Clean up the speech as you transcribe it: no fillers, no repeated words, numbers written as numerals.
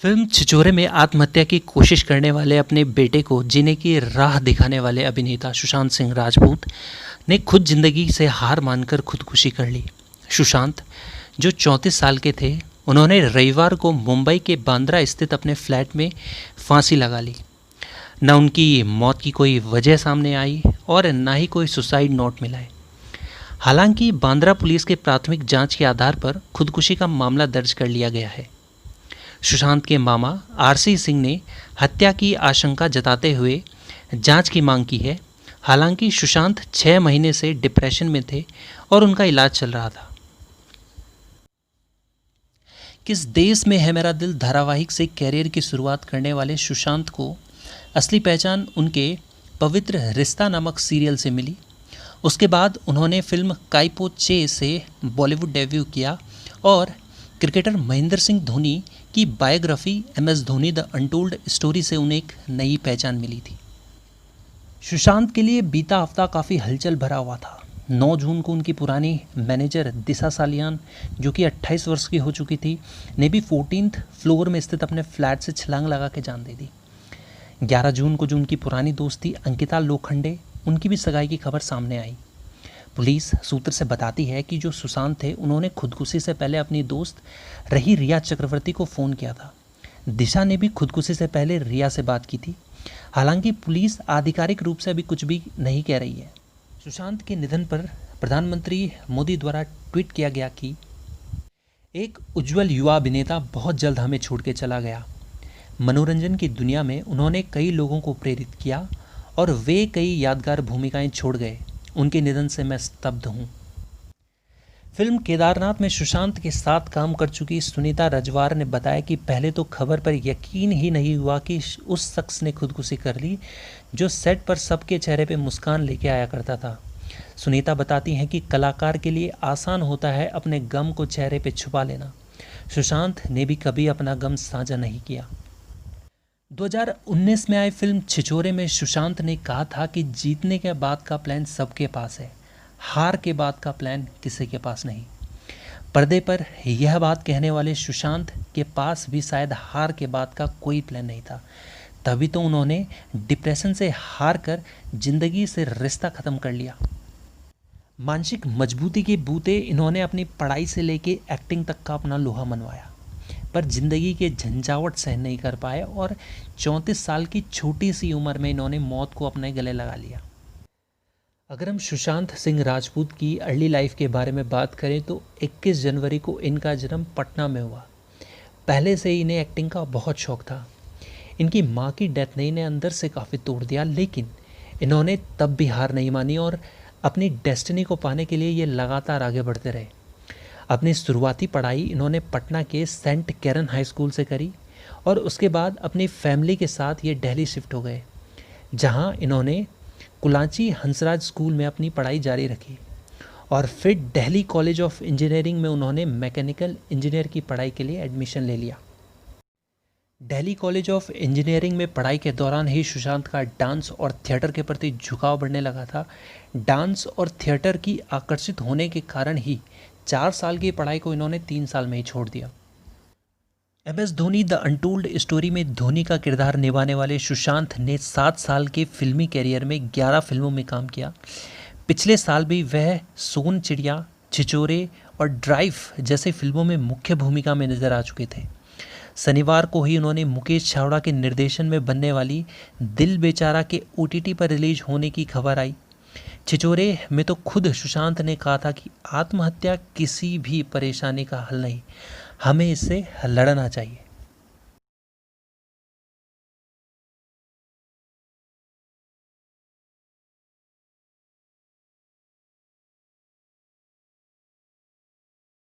Film छिछोरे में आत्महत्या की कोशिश करने वाले अपने बेटे को जीने की राह दिखाने वाले अभिनेता सुशांत सिंह राजपूत ने खुद जिंदगी से हार मानकर खुदकुशी कर ली। सुशांत, जो 34 साल के थे, उन्होंने रविवार को मुंबई के बांद्रा स्थित अपने फ्लैट में फांसी लगा ली। न उनकी मौत की कोई वजह सामने आई और न ही कोई सुसाइड नोट मिला है। हालांकि बांद्रा पुलिस के प्राथमिक जांच के आधार पर खुदकुशी का मामला दर्ज कर लिया गया है। सुशांत के मामा आरसी सिंह ने हत्या की आशंका जताते हुए जांच की मांग की है। हालांकि सुशांत 6 महीने से डिप्रेशन में थे और उनका इलाज चल रहा था। किस देश में है मेरा दिल धारावाहिक से कैरियर की शुरुआत करने वाले सुशांत को असली पहचान उनके पवित्र रिश्ता नामक सीरियल से मिली। उसके बाद उन्होंने फिल्म काइपो चे से बॉलीवुड डेब्यू किया और क्रिकेटर महेंद्र सिंह धोनी की biography MS Dhoni the untold story से उन्हें एक नई पहचान मिली थी। सुशांत के लिए बीता हफ्ता काफ़ी हलचल भरा हुआ था। 9 जून को उनकी पुरानी मैनेजर दिशा सालियान, जो कि 28 वर्ष की हो चुकी थी, ने भी 14th फ्लोर में स्थित अपने फ्लैट से छलांग लगा के जान दे दी। 11 जून को जो उनकी पुरानी दोस्त थी अंकिता लोखंडे, उनकी भी सगाई की खबर सामने आई। पुलिस सूत्र से बताती है कि जो सुशांत थे, उन्होंने खुदकुशी से पहले अपनी दोस्त रही रिया चक्रवर्ती को फ़ोन किया था। दिशा ने भी खुदकुशी से पहले रिया से बात की थी। हालांकि पुलिस आधिकारिक रूप से अभी कुछ भी नहीं कह रही है। सुशांत के निधन पर प्रधानमंत्री मोदी द्वारा ट्वीट किया गया कि एक उज्जवल युवा अभिनेता बहुत जल्द हमें छोड़ के चला गया। मनोरंजन की दुनिया में उन्होंने कई लोगों को प्रेरित किया और वे कई यादगार भूमिकाएं छोड़ गए। उनके निधन से मैं स्तब्ध हूँ। फिल्म केदारनाथ में सुशांत के साथ काम कर चुकी सुनीता रजवार ने बताया कि पहले तो खबर पर यकीन ही नहीं हुआ कि उस शख्स ने खुदकुशी कर ली जो सेट पर सबके चेहरे पे मुस्कान लेके आया करता था। सुनीता बताती हैं कि कलाकार के लिए आसान होता है अपने गम को चेहरे पे छुपा लेना। सुशांत ने भी कभी अपना गम साझा नहीं किया। 2019 में आई फिल्म छिछोरे में सुशांत ने कहा था कि जीतने के बाद का प्लान सबके पास है, हार के बाद का प्लान किसी के पास नहीं। पर्दे पर यह बात कहने वाले सुशांत के पास भी शायद हार के बाद का कोई प्लान नहीं था। तभी तो उन्होंने डिप्रेशन से हार कर जिंदगी से रिश्ता ख़त्म कर लिया। मानसिक मजबूती के बूते इन्होंने अपनी पढ़ाई से लेके एक्टिंग तक का अपना लोहा मनवाया, पर ज़िंदगी के झंझावट सहन नहीं कर पाए और 34 साल की छोटी सी उम्र में इन्होंने मौत को अपने गले लगा लिया। अगर हम सुशांत सिंह राजपूत की अर्ली लाइफ के बारे में बात करें तो 21 जनवरी को इनका जन्म पटना में हुआ। पहले से ही इन्हें एक्टिंग का बहुत शौक था। इनकी माँ की डेथ ने इन्हें अंदर से काफ़ी तोड़ दिया, लेकिन इन्होंने तब भी हार नहीं मानी और अपनी डेस्टिनी को पाने के लिए ये लगातार आगे बढ़ते रहे। अपनी शुरुआती पढ़ाई इन्होंने पटना के सेंट कैरन हाई स्कूल से करी और उसके बाद अपनी फैमिली के साथ ये दिल्ली शिफ्ट हो गए, जहां इन्होंने कुलाची हंसराज स्कूल में अपनी पढ़ाई जारी रखी और फिर दिल्ली कॉलेज ऑफ इंजीनियरिंग में उन्होंने मैकेनिकल इंजीनियर की पढ़ाई के लिए एडमिशन ले लिया। दिल्ली कॉलेज ऑफ इंजीनियरिंग में पढ़ाई के दौरान ही सुशांत का डांस और थिएटर के प्रति झुकाव बढ़ने लगा था। डांस और थिएटर की आकर्षित होने के कारण ही 4 साल की पढ़ाई को इन्होंने 3 साल में ही छोड़ दिया। MS Dhoni the untold story में धोनी का किरदार निभाने वाले सुशांत ने 7 साल के फिल्मी कैरियर में 11 फिल्मों में काम किया। पिछले साल भी वह सोन चिड़िया, छिछोरे और ड्राइव जैसे फिल्मों में मुख्य भूमिका में नजर आ चुके थे। शनिवार को ही उन्होंने मुकेश छावड़ा के निर्देशन में बनने वाली दिल बेचारा के OTT पर रिलीज होने की खबर आई। छिछोरे में तो खुद सुशांत ने कहा था कि आत्महत्या किसी भी परेशानी का हल नहीं, हमें इससे लड़ना चाहिए।